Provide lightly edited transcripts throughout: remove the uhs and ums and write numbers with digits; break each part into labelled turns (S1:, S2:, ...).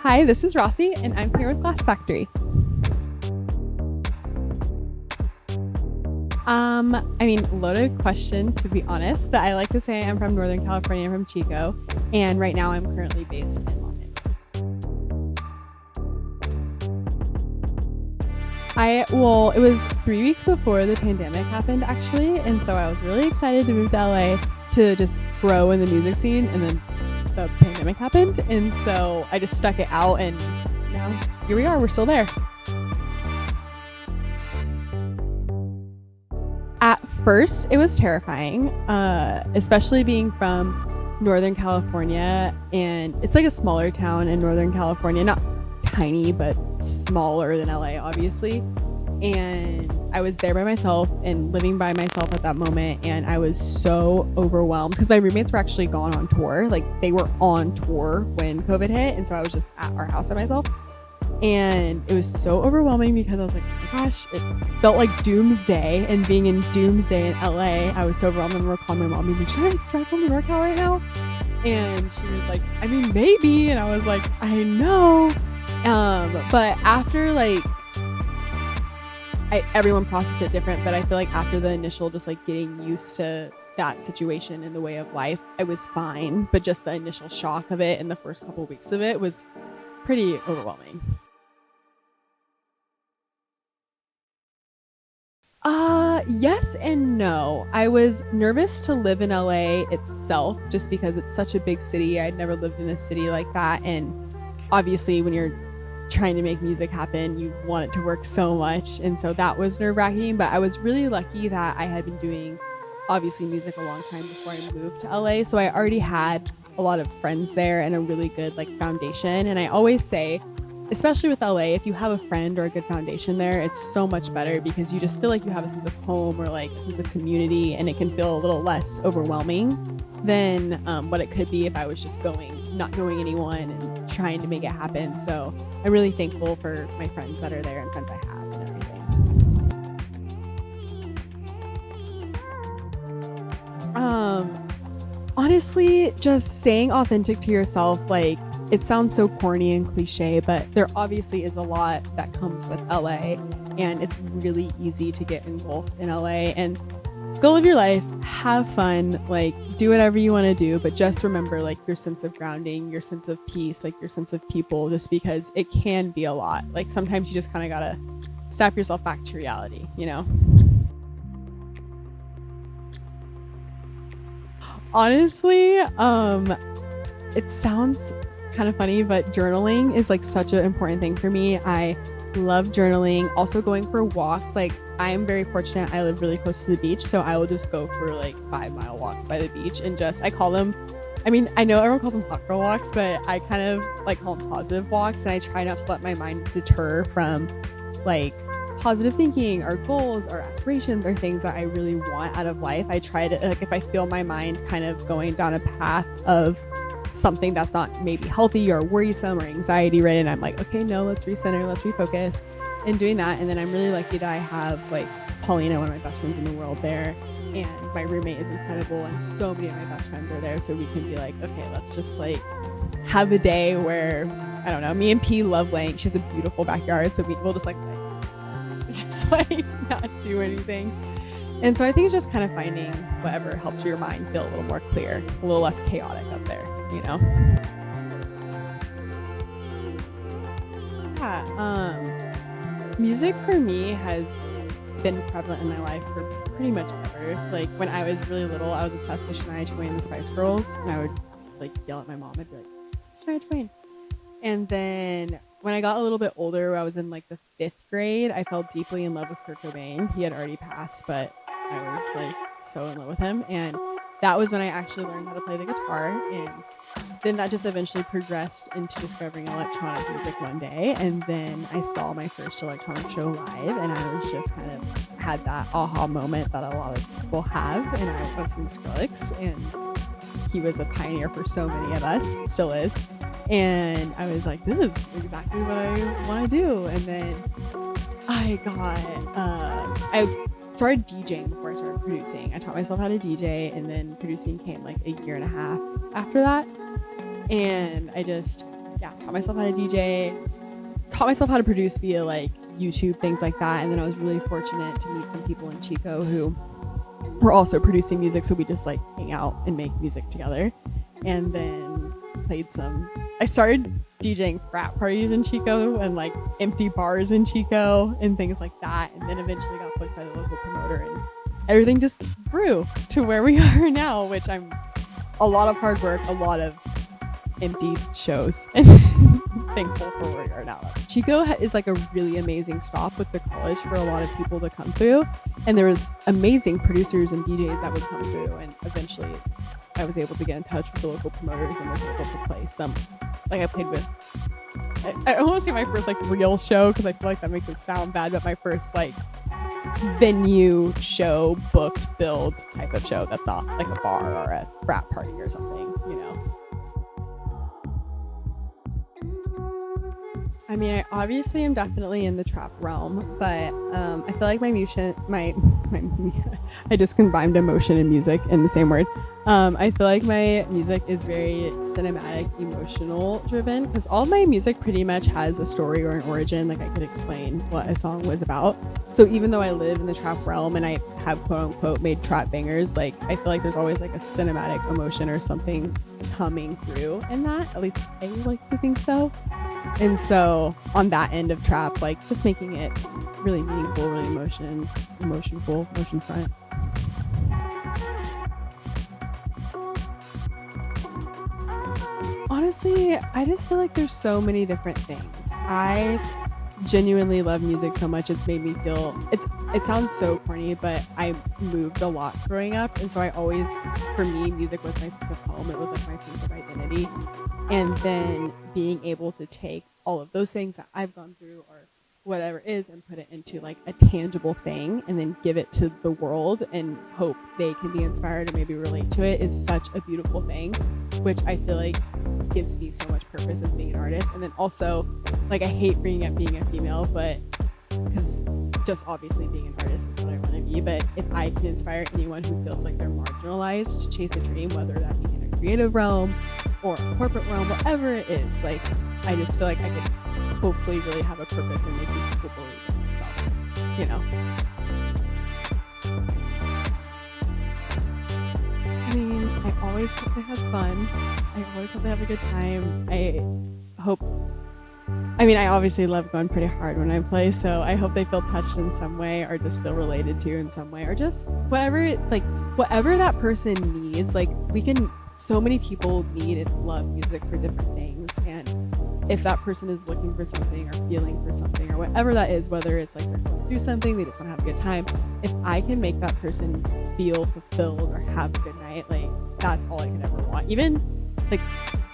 S1: Hi, this is Rossi, and I'm here with Glass Factory. Loaded question, to be honest, but I like to say I'm from Northern California. I'm from Chico, and right now I'm currently based in Los Angeles. It was 3 weeks before the pandemic happened, actually, and so I was really excited to move to LA to just grow in the music scene, and then the pandemic happened, and so I just stuck it out, and now here we are. We're still there. At first, it was terrifying, especially being from Northern California, and it's like a smaller town in Northern California, not tiny, but smaller than LA, obviously. And I was there by myself and living by myself at that moment, and I was so overwhelmed because my roommates were actually gone on tour. Like, they were on tour when COVID hit, and so I was just at our house by myself. And it was so overwhelming because I was like, oh my gosh, it felt like doomsday. And being in doomsday in LA, I was so overwhelmed. And we're calling my mom, being like, should I drive home to NorCal right now? And she was like, I mean, maybe. And I was like, I know. But after everyone processed it different, but I feel like after the initial just like getting used to that situation in the way of life, I was fine. But just the initial shock of it and the first couple of weeks of it was pretty overwhelming. Yes and no. I was nervous to live in LA itself just because it's such a big city. I'd never lived in a city like that, and obviously when you're trying to make music happen, you want it to work so much, and so that was nerve-wracking. But I was really lucky that I had been doing obviously music a long time before I moved to LA, so I already had a lot of friends there and a really good foundation. And I always say, especially with LA, if you have a friend or a good foundation there, it's so much better because you just feel like you have a sense of home or a sense of community, and it can feel a little less overwhelming than what it could be if I was just going, not knowing anyone and trying to make it happen. So I'm really thankful for my friends that are there and friends I have and everything. Honestly, just staying authentic to yourself. It sounds so corny and cliche, but there obviously is a lot that comes with LA, and it's really easy to get engulfed in LA. And go live your life, have fun, do whatever you want to do, but just remember your sense of grounding, your sense of peace, your sense of people, just because it can be a lot. Sometimes you just kind of gotta snap yourself back to reality, you know? Honestly, it sounds kind of funny, but journaling is such an important thing for me. I love journaling. Also going for walks. I'm very fortunate. I live really close to the beach, so I will just go for 5-mile walks by the beach, and I call them, I know everyone calls them hot girl walks, but I kind of call them positive walks, and I try not to let my mind deter from positive thinking or goals or aspirations or things that I really want out of life. I try to, if I feel my mind kind of going down a path of something that's not maybe healthy or worrisome or anxiety ridden, I'm like, okay, no, let's recenter, let's refocus, and doing that. And then I'm really lucky that I have Paulina, one of my best friends in the world, there, and my roommate is incredible, and so many of my best friends are there, so we can be okay, let's just have a day where, I don't know, me and P love laying. She has a beautiful backyard, so we'll just just not do anything. And so I think it's just kind of finding whatever helps your mind feel a little more clear, a little less chaotic up there, you know? Yeah, music for me has been prevalent in my life for pretty much ever. When I was really little, I was obsessed with Shania Twain and the Spice Girls, and I would yell at my mom. I'd be like, Shania Twain. And then when I got a little bit older, I was in the 5th grade, I fell deeply in love with Kurt Cobain. He had already passed, but I was so in love with him. And that was when I actually learned how to play the guitar. And then that just eventually progressed into discovering electronic music one day. And then I saw my first electronic show live, and I was just kind of had that aha moment that a lot of people have. And I was in Skrillex, and he was a pioneer for so many of us, still is. And I was like, this is exactly what I want to do. And then I started DJing before I started producing. I taught myself how to DJ, and then producing came a year and a half after that. And I just taught myself how to DJ, taught myself how to produce via like YouTube, things like that. And then I was really fortunate to meet some people in Chico who were also producing music, so we just like hang out and make music together. And then I started DJing frat parties in Chico and like empty bars in Chico and things like that, and then eventually got booked by the local promoter, and everything just grew to where we are now, which I'm a lot of hard work, a lot of empty shows, and thankful for where we are now. Chico is like a really amazing stop with the college for a lot of people to come through, and there was amazing producers and DJs that would come through, and eventually I was able to get in touch with the local promoters and was able to play some, like I played with, I don't want to say my first like real show because I feel like that makes it sound bad, but my first like venue show, booked, build type of show that's not like a bar or a frat party or something, you know. I mean, I obviously am definitely in the trap realm, but I feel like I just combined emotion and music in the same word. I feel like my music is very cinematic, emotional driven, because all my music pretty much has a story or an origin. Like I could explain what a song was about. So even though I live in the trap realm and I have quote unquote made trap bangers, like I feel like there's always like a cinematic emotion or something coming through in that. At least I like to think so. And so on that end of trap, like just making it really meaningful, really emotional, motion front. Honestly, I just feel like there's so many different things. I genuinely love music so much. It's made me feel, it sounds so corny, but I moved a lot growing up. And so I always, for me, music was my sense of home. It was like my sense of identity. And then being able to take all of those things that I've gone through or whatever it is and put it into like a tangible thing and then give it to the world and hope they can be inspired and maybe relate to it is such a beautiful thing, which I feel like gives me so much purpose as being an artist. And then also, like, I hate bringing up being a female, but because just obviously being an artist is what I want to be, but if I can inspire anyone who feels like they're marginalized to chase a dream, whether that be in a creative realm or a corporate realm, whatever it is, like I just feel like I could hopefully really have a purpose in making people believe in themselves, you know. I mean, I always hope they have fun. I always hope they have a good time. I obviously love going pretty hard when I play, so I hope they feel touched in some way or just feel related to in some way or just whatever that person needs. Like so many people need and love music for different things, and if that person is looking for something or feeling for something or whatever that is, whether it's like they're going through something, they just want to have a good time, if I can make that person feel fulfilled or have a good night, like that's all I could ever want. Even like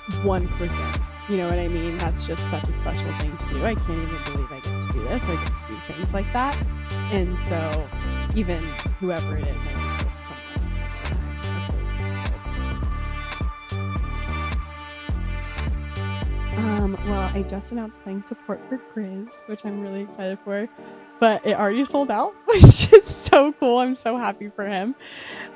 S1: 1%, you know what I mean? That's just such a special thing to do. I can't even believe I get to do this. I get to do things like that. And so even whoever it is, I just hope someone well, I just announced playing support for Chris, which I'm really excited for, but it already sold out, which is so cool. I'm so happy for him,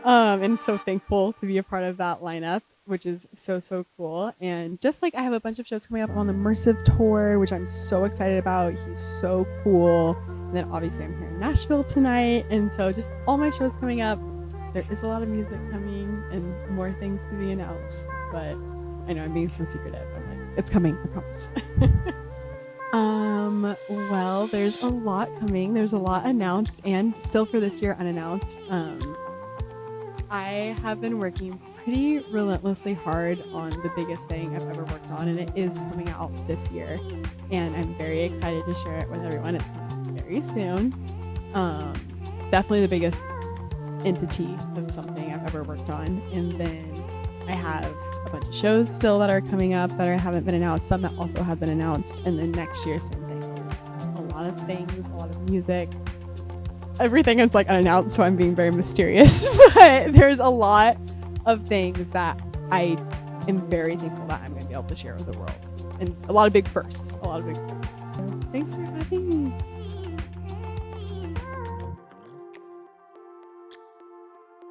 S1: and so thankful to be a part of that lineup, which is so cool. And just like I have a bunch of shows coming up on the Immersive tour, which I'm so excited about. He's so cool. And then obviously I'm here in Nashville tonight, and so just all my shows coming up. There is a lot of music coming and more things to be announced, but I know I'm being so secretive. I'm like, it's coming, I promise. Well, there's a lot coming. There's a lot announced and still for this year unannounced. I have been working pretty relentlessly hard on the biggest thing I've ever worked on, and it is coming out this year. And I'm very excited to share it with everyone. It's coming very soon. Definitely the biggest entity of something I've ever worked on. And then I have a bunch of shows still that are coming up that haven't been announced, some that also have been announced, and then next year same thing. There's a lot of things, a lot of music, everything is like unannounced, so I'm being very mysterious, but there's a lot of things that I am very thankful that I'm going to be able to share with the world, and a lot of big firsts. So thanks for having me.